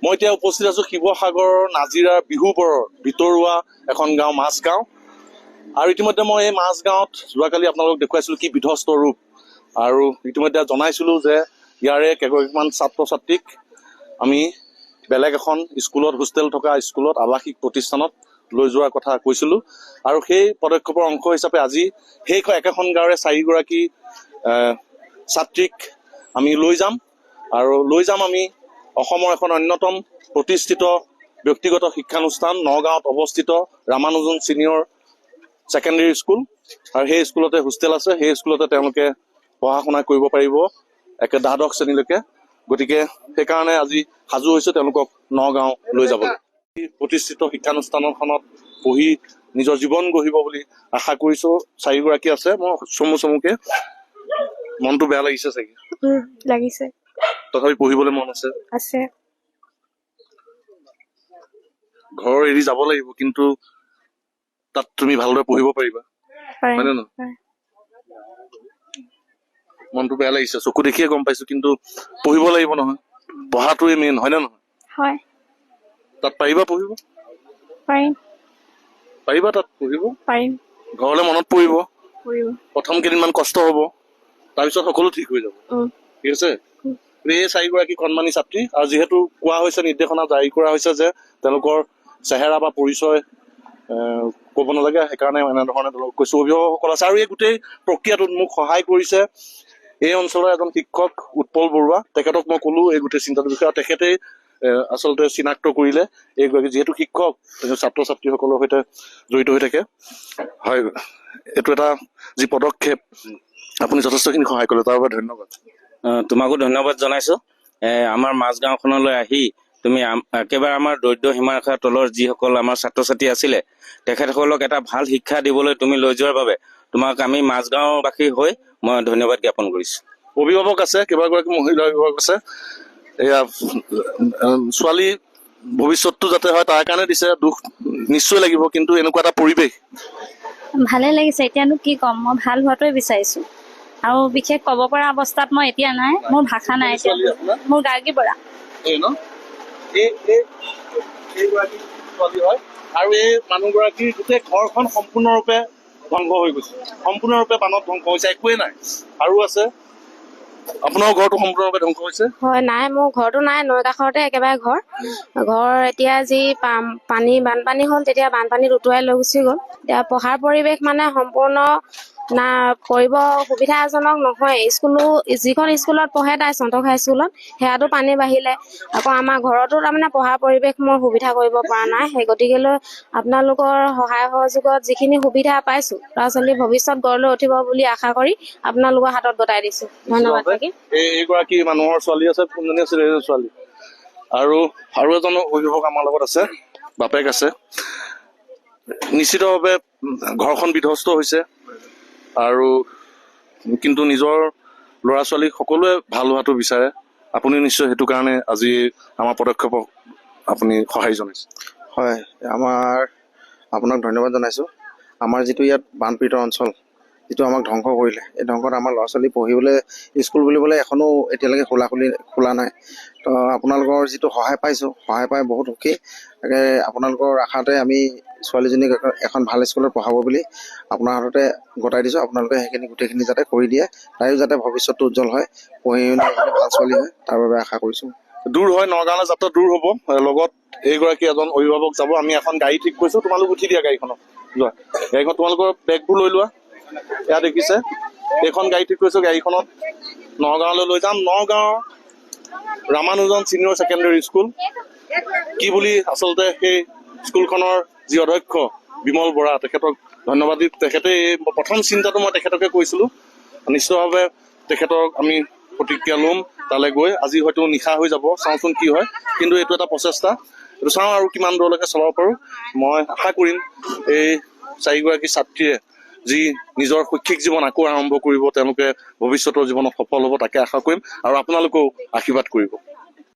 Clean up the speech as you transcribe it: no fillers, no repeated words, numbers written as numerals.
মই এতিয়া উপস্থিত আছো শিৱসাগৰৰ নাজিৰাৰ বিহুবৰৰ ভিতৰুৱা এখন গাঁও মাজগাঁও। আৰু ইতিমধ্যে মই এই মাজগাঁৱত যোৱাকালি আপোনালোকক দেখুৱাইছিলো কি বিধ্বস্ত ৰূপ, আৰু ইতিমধ্যে জনাইছিলো যে ইয়াৰে কেইগৰাকীমান ছাত্ৰ ছাত্ৰীক আমি বেলেগ এখন স্কুলত, হোষ্টেল থকা স্কুলত, আৱাসিক প্ৰতিষ্ঠানত লৈ যোৱাৰ কথা কৈছিলো। আৰু সেই পদক্ষেপৰ অংশ হিচাপে আজি সেই একেখন গাঁৱৰে 4গৰাকী ছাত্ৰীক আমি লৈ যাম। আৰু লৈ যাম আমি অসমৰ এখন অন্যতম প্ৰতিষ্ঠিত ব্যক্তিগত শিক্ষানুষ্ঠান নগাঁৱত অৱস্থিত ৰামানুজন ছিনিয়ৰ ছেকেণ্ডেৰী স্কুল। আৰু সেই স্কুলতে হোষ্টেল আছে, সেই স্কুলতে তেওঁলোকে পঢ়া শুনা কৰিব পাৰিব একে দ্বাদশ শ্ৰেণীলৈকে। গতিকে সেইকাৰণে আজি সাজু হৈছো তেওঁলোকক নগাঁও লৈ যাবলৈ। প্ৰতিষ্ঠিত শিক্ষানুষ্ঠানখনত পঢ়ি নিজৰ জীৱন গঢ়িব বুলি আশা কৰিছো। 4গৰাকী আছে, মই চমুকে মনটো বেয়া লাগিছে চাগে? লাগিছে। তথাপি পঢ়িবলৈ মন আছে? আছে। ঘৰ এৰি যাব লাগিব, কিন্তু তাত তুমি ভালদৰে পঢ়িব পাৰিবা, হয় নে নহয়? মনটো বেয়া লাগিছে, চকু দেখিয়ে গম পাইছো, কিন্তু পঢ়িব লাগিব নহয়, পঢ়াটোৱে মেইন, হয় নে নহয়? হয়। তাত পাৰিবা পঢ়িব? পাৰিম। পাৰিবা তাত পঢ়িব? পাৰিম। ঘৰলৈ মনত পৰিব, পৰিব। প্ৰথম কেইদিনমান কষ্ট হব, তাৰপিছত সকলো ঠিক হৈ যাব। ঠিক আছে? এই 4গৰাকী কণমানি ছাত্ৰী, আৰু যিহেতু কোৱা হৈছে, নিৰ্দেশনা জাৰি কৰা হৈছে যে তেওঁলোকৰ চেহেৰা বা পৰিচয় ক'ব নালাগে, সেইকাৰণে এনেধৰণে কৈছো। অভিভাৱকসকল আছে, আৰু এই গোটেই প্ৰক্ৰিয়াটোত মোক সহায় কৰিছে এই অঞ্চলৰ এজন শিক্ষক উৎপল বৰুৱা। তেখেতক মই কলো এই গোটেই চিন্তাটোৰ বিষয়ে, আৰু তেখেতেই আচলতে চিনাক্ত কৰিলে এইগৰাকী যিহেতু শিক্ষক, ছাত্ৰ ছাত্ৰীসকলৰ সৈতে জড়িত হৈ থাকে। হয়, এইটো এটা যি পদক্ষেপ, আপুনি যথেষ্টখিনি সহায় কৰিলে, তাৰ বাবে ধন্যবাদ। তোমাকো ধন্যবাদ জনাইছো। আমাৰ মাজগাঁওখনলৈ আহি তুমি একেবাৰে আমাৰ দৰিদ্ৰ সীমাৰেখাৰ তলৰ যিসকল আমাৰ ছাত্ৰ ছাত্ৰী আছিলে তেখেতসকলক এটা ভাল শিক্ষা দিবলৈ তুমি লৈ যোৱাৰ বাবে তোমাক আমি মাজগাঁওবাসী হৈ মই ধন্যবাদ জ্ঞাপন কৰিছো। অভিভাৱক আছে, কেইবাগৰাকী মহিলা অভিভাৱক আছে। এয়া ছোৱালী ভৱিষ্যতটো যাতে হয় তাৰ কাৰণে দিছে, দুখ নিশ্চয় লাগিব, কিন্তু এনেকুৱা এটা পৰিৱেশ ভালে লাগিছে। এতিয়ানো কি ক'ম, মই ভাল হোৱাটোৱে বিচাৰিছো, আৰু বিশেষ ক'ব পৰা অৱস্থাত মই এতিয়া নাই, মোৰ ভাষা নাই এতিয়া। মোৰ গাৰ্গী বৰা। আৰু এই মানুহগৰাকীৰ গোটেই ঘৰখন সম্পূৰ্ণৰূপে ধ্বংস হৈ গৈছে, সম্পূৰ্ণৰূপে বানত ধ্বংস হৈছে, একোৱেই নাই। আৰু আছে, আপোনাৰ ঘৰটো সম্পূৰ্ণৰূপে ধ্বংস হৈছে? হয়, নাই, মোৰ ঘৰটো নাই, নৈ কাষৰতে একেবাৰে ঘৰ। এতিয়া যি বানপানী হ'ল, তেতিয়া বানপানীত উটুৱাই লৈ গুচি গ'ল। এতিয়া পঢ়াৰ পৰিৱেশ মানে সম্পূৰ্ণ না কৰিব সুবিধাজনক নহয়। যিখন স্কুলত পঢ়ে তাই চন্তক হাই স্কুলত, সেয়াতো পানী বাঢ়িলে। আকৌ আমাৰ ঘৰতো তাৰমানে পঢ়াৰ পৰিৱেশ মই সুবিধা কৰিব পৰা নাই। সেই গতিকেলৈ আপোনালোকৰ সহায় সহযোগত যিখিনি সুবিধা পাইছো, ল'ৰা ছোৱালী ভৱিষ্যত গঢ় লৈ উঠিব বুলি আশা কৰি আপোনালোকৰ হাতত গতাই দিছো। ধন্যবাদ। এইগৰাকী মানুহৰ ছোৱালী আছে, কোনজনী আছিল এই ছোৱালী? আৰু এজন অভিভাৱক আমাৰ লগত আছে, বাপেক আছে। নিশ্চিতভাৱে ঘৰখন বিধ্বস্ত হৈছে, আৰু কিন্তু নিজৰ ল'ৰা ছোৱালী সকলোৱে ভাল হোৱাটো বিচাৰে। আপুনি নিশ্চয় সেইটো কাৰণে আজি আমাৰ পদক্ষেপক আপুনি সঁহাৰি জনাইছে। হয়, আপোনাক ধন্যবাদ জনাইছোঁ। আমাৰ যিটো ইয়াত বানপীড়িত অঞ্চল, যিটো আমাক ধ্বংস কৰিলে, এই ধ্বংসত আমাৰ ল'ৰা ছোৱালী পঢ়িবলৈ স্কুল বুলিবলৈ এখনো এতিয়ালৈকে খোলা নাই। তো আপোনালোকৰ যিটো সহায় পাইছোঁ, সহায় পাই বহুত সুখী। তাকে আপোনালোকৰ আশাতে আমি ছোৱালীজনীক এখন ভাল স্কুলত পঢ়াব বুলি আপোনাৰ হাততে গতাই দিছোঁ। আপোনালোকে সেইখিনি গোটেইখিনি যাতে কৰি দিয়ে, তাইও যাতে ভৱিষ্যতটো উজ্জ্বল হয়, পঢ়ি শুনি ভাল ছোৱালী হয়, তাৰ বাবে আশা কৰিছোঁ। দূৰ হয়, নগাঁৱলৈ যাত্ৰা দূৰ হ'ব, লগত এইগৰাকী এজন অভিভাৱক যাব। আমি এখন গাড়ী ঠিক কৰিছোঁ, তোমালোক উঠি দিয়া গাড়ীখনত, যোৱা গাড়ীখন, তোমালোকৰ বেগবোৰ লৈ লোৱা। এয়া দেখিছে, এইখন গাড়ী ঠিক কৰিছোঁ, গাড়ীখনত নগাঁৱলৈ লৈ যাম। নগাঁৱৰ ৰামানুজন ছিনিয়ৰ ছেকেণ্ডেৰী স্কুল কি বুলি আচলতে সেই স্কুলখনৰ যি অধ্যক্ষ বিমল বৰা, তেখেতক ধন্যবাদ দি, তেখেতে এই প্ৰথম চিন্তাটো মই তেখেতকে কৈছিলোঁ। নিশ্চিতভাৱে তেখেতক আমি প্ৰতিক্ৰিয়া ল'ম তালৈ গৈ। আজি হয়তো নিশা হৈ যাব, চাওঁচোন কি হয়, কিন্তু এইটো এটা প্ৰচেষ্টা, এইটো চাওঁ আৰু কিমান দূৰলৈকে চলাব পাৰোঁ। মই আশা কৰিম এই 4গৰাকী ছাত্ৰীয়ে যি নিজৰ শৈক্ষিক জীৱন আকৌ আৰম্ভ কৰিব, তেওঁলোকে ভৱিষ্যতৰ জীৱনত সফল হ'ব, তাকে আশা কৰিম, আৰু আপোনালোকেও আশীৰ্বাদ কৰিব।